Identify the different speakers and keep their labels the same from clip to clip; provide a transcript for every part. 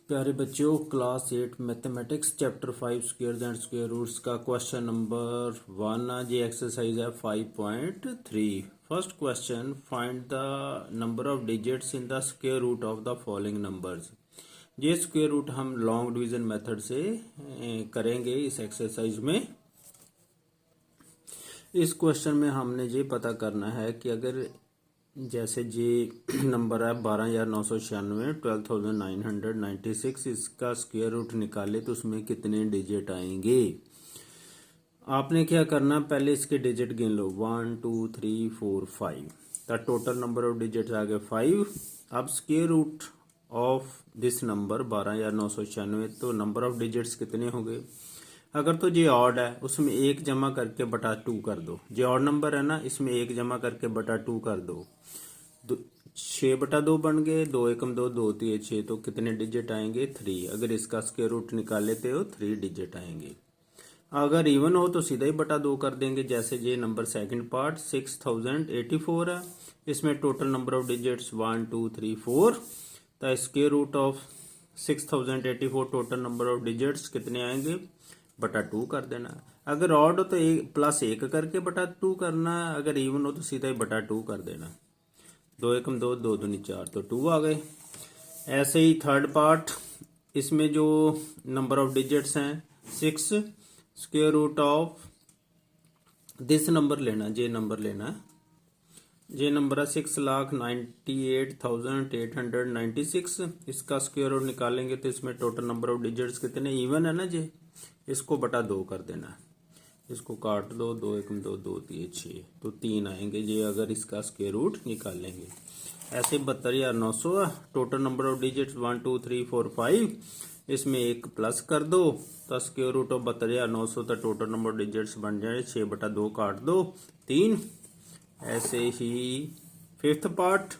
Speaker 1: प्यारे बच्चों, class 8 mathematics chapter 5 squares and square roots का क्वेश्चन नंबर 1 जी एक्सरसाइज है 5.3। First question, find the number of digits in the square root of the following numbers. ये square root हम long division method से करेंगे इस एक्सरसाइज में। इस क्वेश्चन में हमने ये पता करना है कि अगर जैसे जी नंबर है 12,996 12,996, इसका स्क्वायर रूट निकाले तो उसमें कितने डिजिट आएंगे। आपने क्या करना, पहले इसके डिजिट गिन लो 1 2 3 4 5। The total number of digits आ गए 5। अब square root of this number 12,996, तो नंबर ऑफ डिजिट्स कितने हो गए। अगर तो ये ऑड है उसमें 1 जमा करके बटा 2 कर दो। ये ऑड नंबर है ना, इसमें 1 जमा करके बटा 2 कर दो। 6/2 बन गए। 2 एकम 2 2 3 6, तो कितने डिजिट आएंगे 3। अगर इसका स्क्वायर रूट निकाल लेते हो 3 डिजिट आएंगे। अगर इवन हो तो सीधा ही बटा 2 कर देंगे। जैसे ये नंबर सेकंड पार्ट 6084 है, इसमें टोटल नंबर ऑफ डिजिट्स 1 2 3 4। तो square root of 6084 total number of digits कितने आएंगे, बटा 2 कर देना। अगर ऑड हो तो +1 करके बटा 2 करना। अगर इवन हो तो सीधा ही बटा 2 कर देना। 2 एकम 2 2 दूनी 4, तो 2 आ गए। ऐसे ही थर्ड पार्ट, इसमें जो नंबर ऑफ डिजिट्स हैं 6, square root of this number लेना, जे नंबर लेना है। जे नंबर है 6,98,896। इसका स्क्वायर रूट निकालेंगे तो इसमें टोटल नंबर ऑफ डिजिट्स कितने, इवन है ना जे, इसको बटा 2 कर देना। इसको काट दो, 2 एकम 2 2 3 6, तो 3 आएंगे ये अगर इसका स्क्वायर रूट निकालेंगे। ऐसे 72,900 टोटल नंबर ऑफ डिजिट्स 1 2 3 4 5। इसमें 1 प्लस कर दो तो स्क्वायर रूट ऑफ 72,900 तो टोटल नंबर ऑफ डिजिट्स बन जाए 6/2 काट दो 3। ऐसे ही फिफ्थ पार्ट,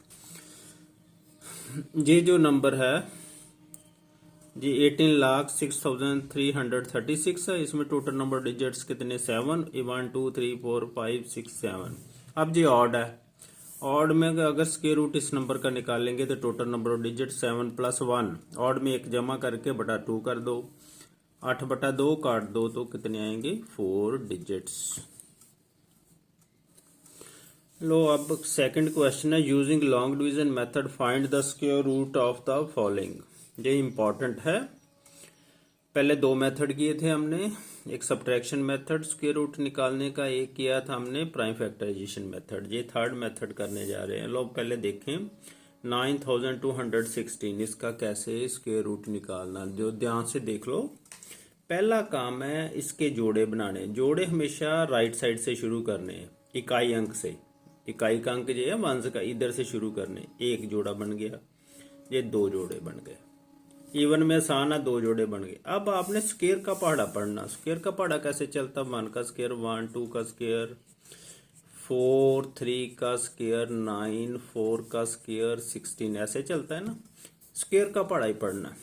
Speaker 1: ये जो नंबर है जी 18,06,336 है। इसमें टोटल नंबर डिजिट्स कितने 7, 1 2 3 4 5 6 7। अब जी ऑड है, ऑड में अगर स्क्वायर रूट इस नंबर का निकालेंगे तो total number of digit 7 + 1। Odd में 1 जमा करके बटा 2 कर दो। 8/2 काट दो तो कितने आएंगे 4 डिजिट्स। लो अब सेकंड क्वेश्चन है, using long division method find the square root of the following. ये इंपॉर्टेंट है। पहले 2 मेथड किए थे हमने, एक सब्ट्रैक्शन मेथड स्क्वायर रूट निकालने का, एक किया था हमने प्राइम फैक्टराइजेशन मेथड। ये थर्ड मेथड करने जा रहे हैं। लो पहले देखें 9,216, इसका कैसे स्क्वायर रूट निकालना, जो ध्यान से देख लो। पहला काम है इसके जोड़े बनाने। जोड़े हमेशा राइट साइड से शुरू करने हैं, इकाई अंक से। इकाई का अंक जो है वंश का, इधर से शुरू करने। 1 जोड़ा बन गया, ये 2 जोड़े बन गए। इवन में आसान है, 2 जोड़े बन गए। अब आपने स्क्वायर का पहाड़ा पढ़ना। स्क्वायर का पहाड़ा कैसे चलता, 1 का स्क्वायर 1, 2 का स्क्वायर 4, 3 का स्क्वायर 9, 4 का स्क्वायर 16, ऐसे चलता है ना। स्क्वायर का पहाड़ा ही पढ़ना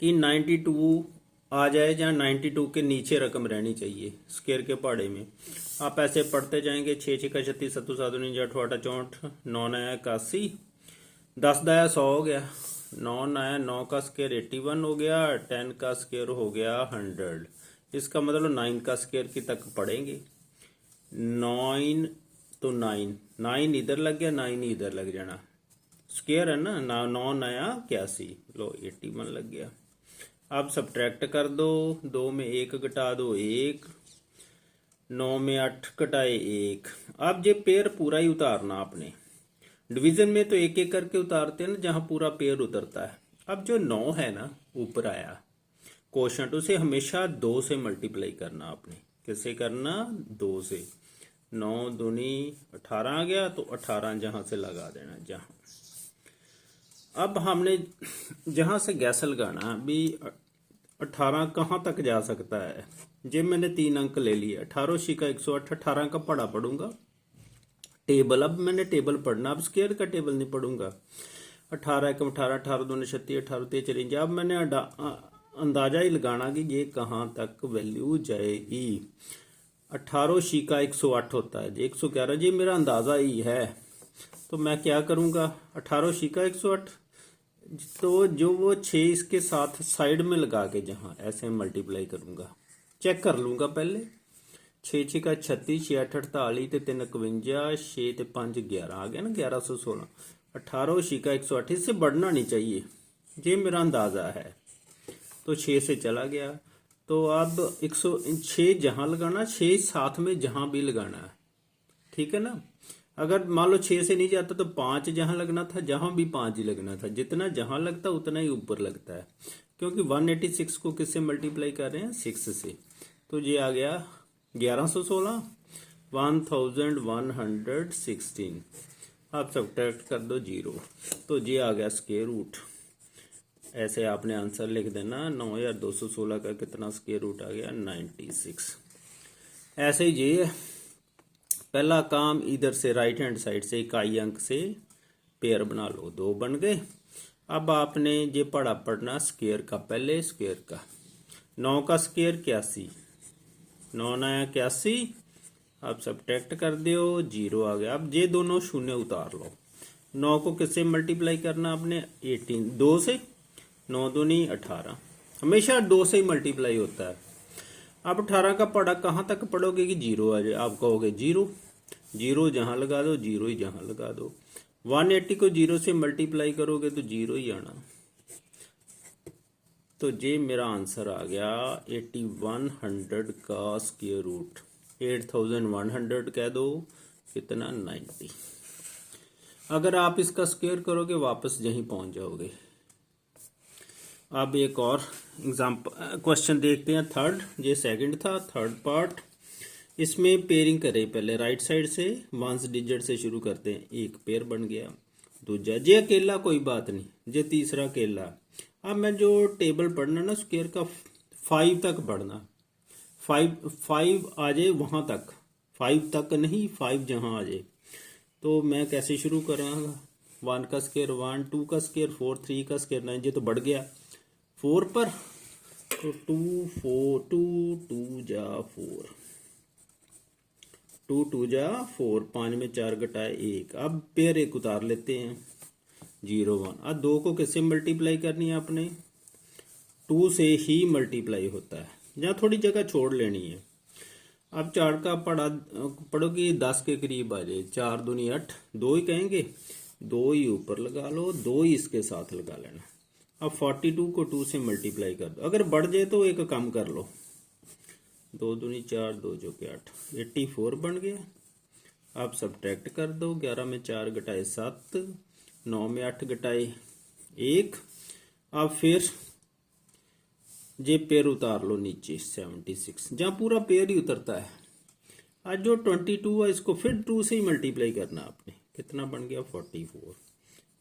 Speaker 1: कि 92 आ जाए, जहाँ 92 के नीचे रकम रहनी चाहिए स्क्वायर के पहाड़े में। आप ऐसे पढ़ते जाएंगे। 6 6 का 36, 7 7 49 8 8 64, 9 9 81, 10 दाया 100 हो गया। 9 9 9 का स्क्वायर 81 हो गया। 10 का स्क्वायर हो गया 100। इसका मतलब 9 का स्क्वायर की तक पढ़ेंगे। 9 तो 9 इधर लग गया, 9 इधर लग जाना। स्क्वायर है ना, 9 9 81, लो 81 लग गया। अब सब्ट्रैक्ट कर दो। 2 में 1 घटा दो 1, 9 में 8 घटाए 1। अब ये पेयर पूरा ही उतारना आपने। डिवीजन में तो 1 1 करके उतारते हैं ना, जहां पूरा पेयर उतरता है। अब जो 9 है ना ऊपर आया कोशंट, उसे हमेशा 2 से मल्टीप्लाई करना आपने। किससे करना, 2 से। 9 दूनी 18 आ गया, तो 18 जहां से लगा देना जहां। अब हमने जहां से गैस लगाना भी 18 कहां तक जा सकता है। जब मैंने 3 अंक ले लिए, 18 × 108, 18 का पढ़ा पढ़ूंगा टेबल। अब मैंने टेबल पढ़ना, अब स्क्वायर का टेबल नहीं पढ़ूंगा। 18 एकम 18, 18 दूनी 36, 18 3 चलेंगे। अब मैंने अंदाजा ही लगाना कि ये कहां तक वैल्यू जाएगी। 18 × 108 होता है, 111। जी मेरा अंदाजा ही है, तो मैं क्या करूंगा, 18 × 108 तो जो वो 6 इसके साथ साइड में लगा के जहां ऐसे मल्टीप्लाई करूंगा, चेक कर लूंगा पहले। 6 6 का 36, 6 8 48 ते 3 51, 6 ते 5 11 आ गया ना 1116। 18 6 का 108, इससे बढ़ना नहीं चाहिए, ये मेरा अंदाजा है। तो 6 से चला गया। तो अब 106 जहां लगाना, 6 साथ में जहां भी लगाना है, ठीक है ना। अगर मान लो 6 से नहीं जाता तो 5 जहां लगना था, जहां भी 5 ही लगना था। जितना जहां लगता उतना ही ऊपर लगता है, क्योंकि 186 को किससे मल्टीप्लाई कर रहे हैं, 6 से। तो ये आ गया 1116, 1116। आप सब्ट्रैक्ट कर दो 0, तो ये आ गया स्क्वायर रूट। ऐसे आपने आंसर लिख देना, 9216 का कितना स्क्वायर रूट आ गया, 96। ऐसे ही ये पहला काम, इधर से राइट हैंड साइड से इकाई अंक से पेयर बना लो, 2 बन गए। अब आपने ये पढ़ना स्क्वायर का, पहले स्क्वायर का। 9 का स्क्वायर 81, 9 9 81। आप सब्ट्रैक्ट कर दो, 0 आ गया। अब ये दोनों शून्य उतार लो। 9 को किससे मल्टीप्लाई करना आपने, 18, 2 से। 9 दूनी 18, हमेशा 2 से ही मल्टीप्लाई होता है। अब 18 का पढ़ा कहाँ तक पढ़ोगे कि 0 आ जाए, आप कहोगे 0, 0 जहां लगा दो, 0 ही जहां लगा दो। 180 को 0 से मल्टीप्लाई करोगे तो 0 ही आना। तो ये मेरा आंसर आ गया 8100 का स्क्वायर रूट। 8100 कह दो, कितना, 90। अगर आप इसका स्क्वायर करोगे वापस यहीं पहुंच जाओगे। अब एक और एग्जाम्पल क्वेश्चन देखते हैं, थर्ड। ये सेकंड था, थर्ड पार्ट। इसमें पेयरिंग करें, पहले राइट साइड से वंस डिजिट से शुरू करते हैं। एक पेयर बन गया, दूजा जे अकेला कोई बात नहीं, जे तीसरा अकेला। अब मैं जो टेबल पढ़ना ना स्क्वायर का, 5 तक पढ़ना, 5 आ जाए वहां तक, 5 तक नहीं, 5 जहां आ जाए। तो मैं कैसे शुरू करूँगा, 1 का स्क्वायर 1, 2 का स्क्वायर 4, 3 का स्क्वायर 9, ये तो बढ़ गया 4 पर। तो 2 4, 2 2 जा 4, 2 2 जा 4, 5 में 4 घटाए 1। अब पेयर एक उतार लेते हैं, 0 1। अब 2 को किससे मल्टीप्लाई करनी है आपने, 2 से ही मल्टीप्लाई होता है, जहाँ थोड़ी जगह छोड़ लेनी है। अब 4 का पढ़ोगे 10 के करीब आ जाए, 4 दूनी 8, 2 ही कहेंगे, 2 ही ऊपर लगा लो, 2 ही इसके साथ लगा लेना। अब 42 को 2 से मल्टीप्लाई कर दो, अगर बढ़ जाए तो एक कम कर लो, 2 दूनी 4, 2 जो के 8, 84 बन गया। अब सब्ट्रैक्ट कर दो, 11 में 4 घटाए 7, 9 में 8 घटाए 1। अब फिर ये पेयर उतार लो नीचे, 76, जहाँ पूरा पेयर ही उतरता है। आज जो 22 है इसको फिर 2 से ही मल्टीप्लाई करना आपने, कितना बन गया, 44।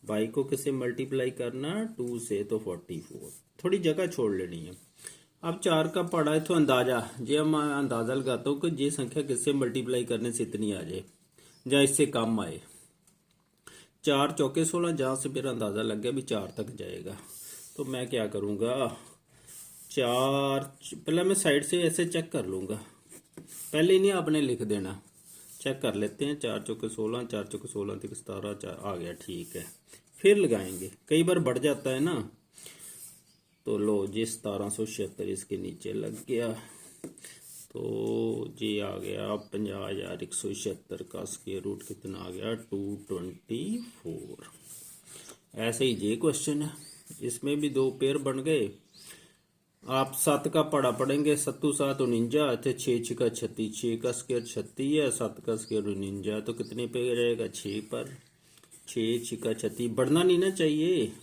Speaker 1: 22 को किससे मल्टीप्लाई करना, 2 से, तो 44। थोड़ी जगह छोड़ लेनी है। अब 4 का पढ़ा है तो अंदाजा, ये मैं अंदाजा लगाता हूँ कि ये संख्या किससे मल्टीप्लाई करने से इतनी आ जाए, या इससे कम आए। 4 चौके 16, जहाँ से मेरा अंदाजा लग गया भी 4 तक जाएगा। तो मैं क्या करूँगा, 4 पहले मैं साइड से ऐसे चेक कर लूँगा, पहले ही नहीं आपने लिख देना, चेक कर लेते हैं। 4 चौके 16, 4 चौके 16 तक 17, 4 आ गया, ठीक है। फिर लगाएंगे, कई बार बढ़ जाता है ना। तो लो जी 1776 इसके नीचे लग गया, तो जी आ गया 50,176 का स्क्वायर रूट कितना आ गया, 224। ऐसे ही ये क्वेश्चन है, इसमें भी 2 पेयर बन गए। आप 7 का पढ़ा पढ़ेंगे, 7 7 49, थे 6 6 का 36, 6 का स्क्वायर 36 है, 7 का स्क्वायर 49, तो कितने पे रहेगा, 6 पर। 6 6 का 36, बढ़ना नहीं ना चाहिए,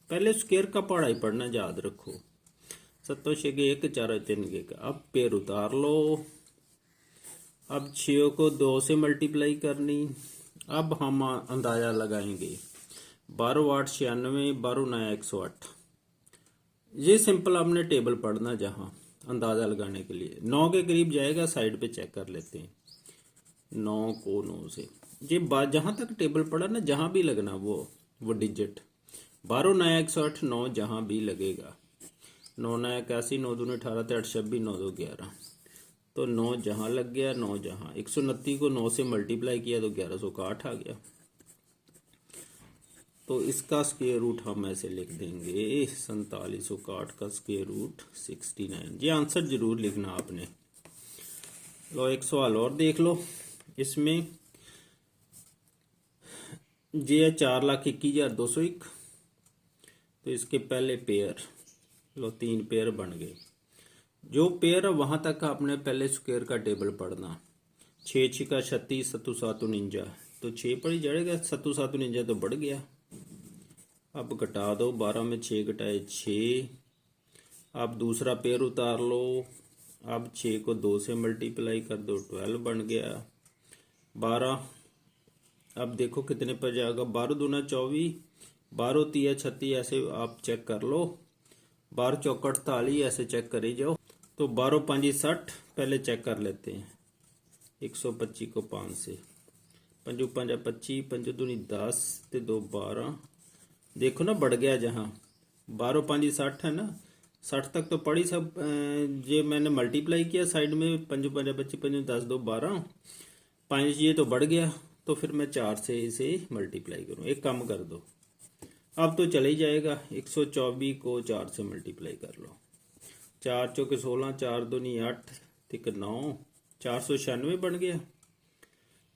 Speaker 1: पहले स्क्वायर का पढ़ा ही पढ़ना, याद रखो। 7 6 1, 4 3 1। अब पेयर उतार लो। अब 6 को 2 से मल्टीप्लाई करनी। अब हम अंदाजा लगाएंगे, 12 8 96, 12 9 108। ये सिंपल आपने टेबल पढ़ना, जहां अंदाजा लगाने के लिए 9 के करीब जाएगा, साइड पे चेक कर लेते हैं। 9 को 9 से, ये जहां तक टेबल पढ़ा ना, जहां भी लगना वो डिजिट, 12 9 108, 9 जहां भी लगेगा। 9 9 81, 9 दूनी 18, 8 26, 9 2 11, तो 9 जहां लग गया, 9 जहां। 129 को 9 से मल्टीप्लाई किया तो 1108 आ गया। तो इसका स्क्वायर रूट हम ऐसे लिख देंगे 4761 का स्क्वायर रूट 69। ये आंसर जरूर लिखना आपने। लो एक सवाल और देख लो। इसमें ये है 4,21,201। तो इसके पहले पेयर, लो 3 पेयर बन गए। जो पेयर है वहां तक आपने पहले स्क्वायर का टेबल पढ़ना। 6 6 36, 7 7 49। तो 6 पर ही जड़ेगा, 7 7 49 तो बढ़ गया। अब घटा दो, 12 में 6 घटाए 6। अब दूसरा पेयर उतार लो। अब 6 को 2 से मल्टीप्लाई कर दो, 12 बन गया। 12 अब देखो कितने पर जाएगा, 12 दूना 24, 12 तिया 36, ऐसे आप चेक कर लो। 12 चौका 48, ऐसे चेक करी जाओ। तो 12 5 60, पहले चेक कर लेते हैं। 125 को 5 से, 5 5 25, 5 दूनी 10 ते 2 12। देखो ना बढ़ गया, जहाँ 12 5 60 है ना, 60 तक तो पढ़ी सब। ये मैंने मल्टीप्लाई किया साइड में, 5 5 25, 5 10 2 12, 5 ये तो बढ़ गया। तो फिर मैं 4 से इसे मल्टीप्लाई करूँ। एक काम कर दो, अब तो चले ही जाएगा। 124 को 4 से मल्टीप्लाई कर लो। 4 चौके 16, 4 दूनी 8, 3 9, 496 बन गया।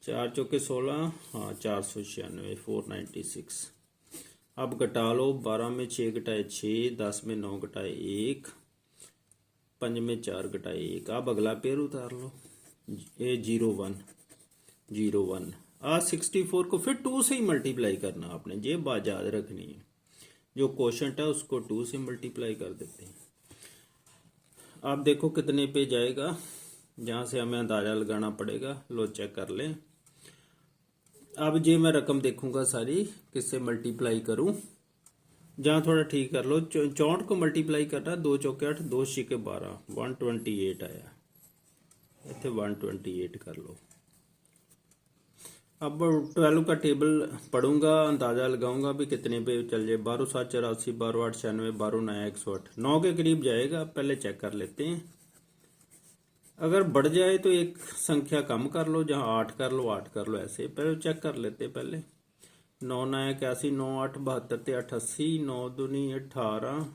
Speaker 1: 4 चौके 16, हाँ 496, 496। अब घटा लो, 12 में 6 घटाए 6, 10 में 9 घटाए 1, 5 में 4 घटाए 1। अब अगला पेयर उतार लो, ये 01 01। आज 64 को फिर 2 से ही मल्टीप्लाई करना आपने, ये बात याद रखनी है। जो क्वोशंट है उसको 2 से मल्टीप्लाई कर देते हैं। आप देखो कितने पे जाएगा, जहां से हमें अंदाजा लगाना पड़ेगा। लो चेक कर लें। अब ये मैं रकम देखूंगा सारी किससे मल्टीप्लाई करूं। जहां थोड़ा ठीक कर लो, 64 को मल्टीप्लाई करना, 2 चौके 8, 2 छिके 12, 128 आया। इतने 128 कर लो। अब 12 का टेबल पढ़ूंगा, अंदाजा लगाऊंगा भी कितने पे चल जाए। 12 7 84, 12 8 96, 12 9 108, 9 के करीब जाएगा। पहले चेक कर लेते हैं। अगर बढ़ जाए तो एक संख्या कम कर लो, जहां 8 कर लो 8 कर लो, ऐसे पहले चेक कर लेते। पहले 9 9 81, 9 8 72 ते 88, 9 दूनी 18,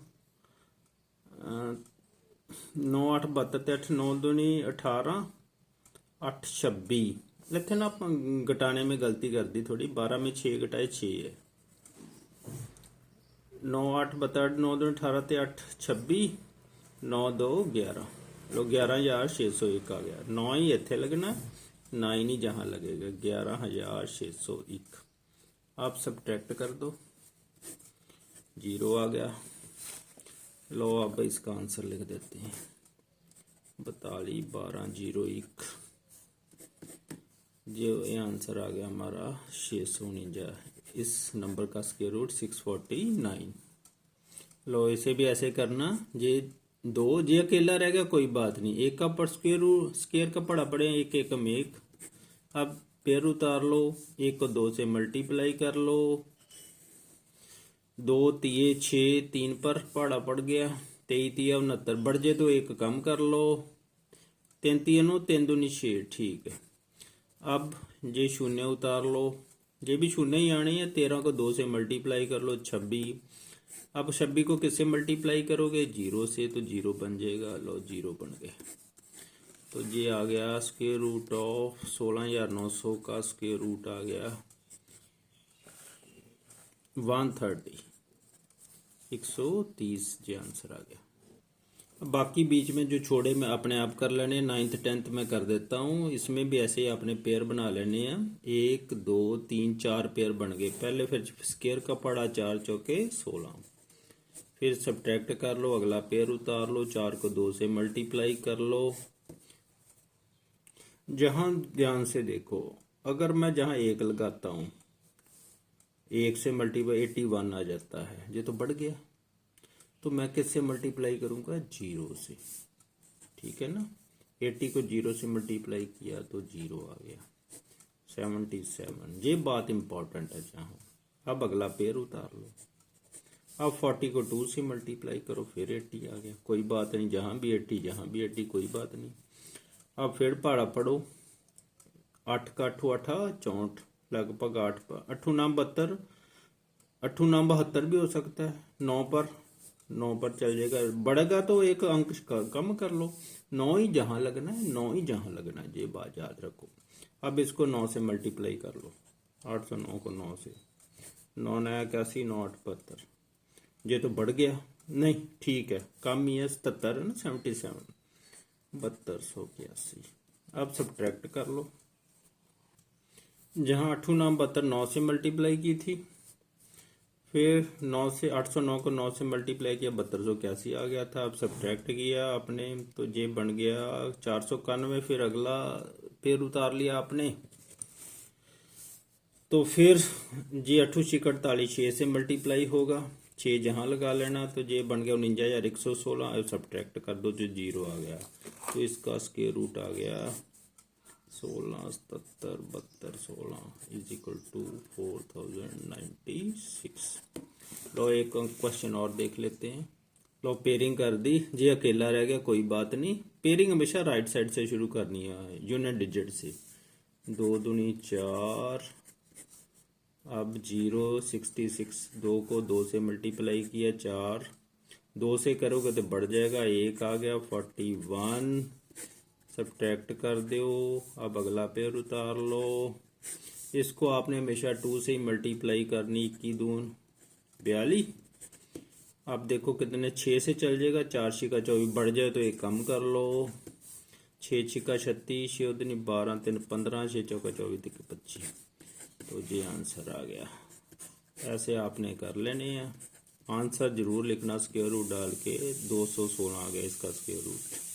Speaker 1: 9 8 72 ते 8, 9 दूनी 18, 8 26। इतने ना आप घटाने में गलती कर दी थोड़ी। 12 में 6 घटाए 6 है। 9 8 72, 9 दूनी 18 ते 8 26, 9 2 11। लो 11,601 आ गया। 9 ही इत्थे लगना, 9 ही नहीं जहां लगेगा। 11,601। आप सब्ट्रैक्ट कर दो, 0 आ गया। लो अब इसका आंसर लिख देते हैं, 42 12 01। जो ये आंसर आ गया हमारा 649। इस नंबर का स्क्वायर रूट 649। लो इसे भी ऐसे करना। ये 2 जे अकेला रह गया, कोई बात नहीं। एक का पर स्क्वायर का पढ़ा पड़े, एक एकम 1। अब पेयर उतार लो, 1 को 2 से मल्टीप्लाई कर लो। 2 तिये 6, 3 पर पढ़ा पड़ गया। 23 तिया 69, बढ़ जाए तो 1 कम कर लो। 3 तिया 9, 3 दूनी 6, ठीक है। अब ये शून्य उतार लो, ये भी शून्य ही आने हैं। 13 को 2 से मल्टीप्लाई कर लो, 26। अब 26 को किससे मल्टीप्लाई करोगे, 0 से, तो 0 बन जाएगा। लो 0 बन गया। तो ये आ गया स्क्वायर रूट ऑफ 16,900 का स्क्वायर रूट आ गया 130, 130। ये आंसर आ गया। बाकी बीच में जो छोड़े मैं अपने आप कर लेने। 9th 10th में कर देता हूँ। इसमें भी ऐसे ही आपने पेयर बना लेने हैं। 1 2 3 4 पेयर बन गए पहले। फिर स्क्वायर का पड़ा, 4 चौके 16। फिर सब्ट्रैक्ट कर लो, अगला पेयर उतार लो। 4 को 2 से मल्टीप्लाई कर लो। जहां ध्यान से देखो, अगर मैं जहां 1 लगाता हूं, 1 से मल्टीप्लाई 81 आ जाता है। ये तो बढ़ गया, तो मैं किससे मल्टीप्लाई करूंगा, 0 से। ठीक है ना। 80 को 0 से मल्टीप्लाई किया तो 0 आ गया, 77। ये बात इंपॉर्टेंट है। जहां अब अगला पेयर उतार लो। अब 40 को 2 से मल्टीप्लाई करो, फिर 80 आ गया। कोई बात नहीं, जहां भी 80 जहां भी 80, कोई बात नहीं। अब फिर पहाड़ा पढ़ो। 8 का 8 8 64, लगभग 8 8 9 72, 8 9 72 भी हो सकता है। 9 पर चल जाएगा, बढ़ेगा तो एक अंक कम कर लो। 9 ही जहां लगना है, 9 ही जहां लगना है, ये बात याद रखो। अब इसको 9 से मल्टीप्लाई कर लो, 809 को 9 से, 9 नया 81, 9 8 72, ये तो बढ़ गया नहीं, ठीक है, कम ही है, 77 है ना, 77, 7281। अब सब्ट्रैक्ट कर लो, जहां 8 9 72 9 से मल्टीप्लाई की थी, फिर 9 से 809 को 9 से मल्टीप्लाई किया, 7281 आ गया था। अब सब्ट्रैक्ट किया आपने तो ये बन गया 491। फिर अगला फिर उतार लिया आपने, तो फिर जी 8 6 48 6 से मल्टीप्लाई होगा, 6 जहां लगा लेना, तो ये बन गया 49,116। अब सब्ट्रैक्ट कर दो, जो 0 आ गया, तो इसका स्क्वायर रूट आ गया 16 77 72 16 इज इक्वल टू 4096। लो एक क्वेश्चन और देख लेते हैं। लो पेयरिंग कर दी, ये अकेला रह गया, कोई बात नहीं। पेयरिंग हमेशा राइट साइड से शुरू करनी है, यूनिट डिजिट से। 2 दूनी 4, अब 0 66, 2 को 2 से मल्टीप्लाई किया, 4 2 से करोगे तो बढ़ जाएगा, 1 आ गया 41। सब्ट्रैक्ट कर दो, अब अगला पेयर उतार लो। इसको आपने हमेशा 2 से ही मल्टीप्लाई करनी, 21 दून 42। अब देखो कितने, 6 से चल जाएगा, 4 छिका 24, बढ़ जाए तो एक कम कर लो, 6 छिका 36, 6 दूनी 12 3 15, 6 चौका 24 25, तो ये आंसर आ गया। ऐसे आपने कर लेने हैं। आंसर जरूर लिखना, स्क्वायर रूट डाल के 216 आ गया इसका स्क्वायर रूट।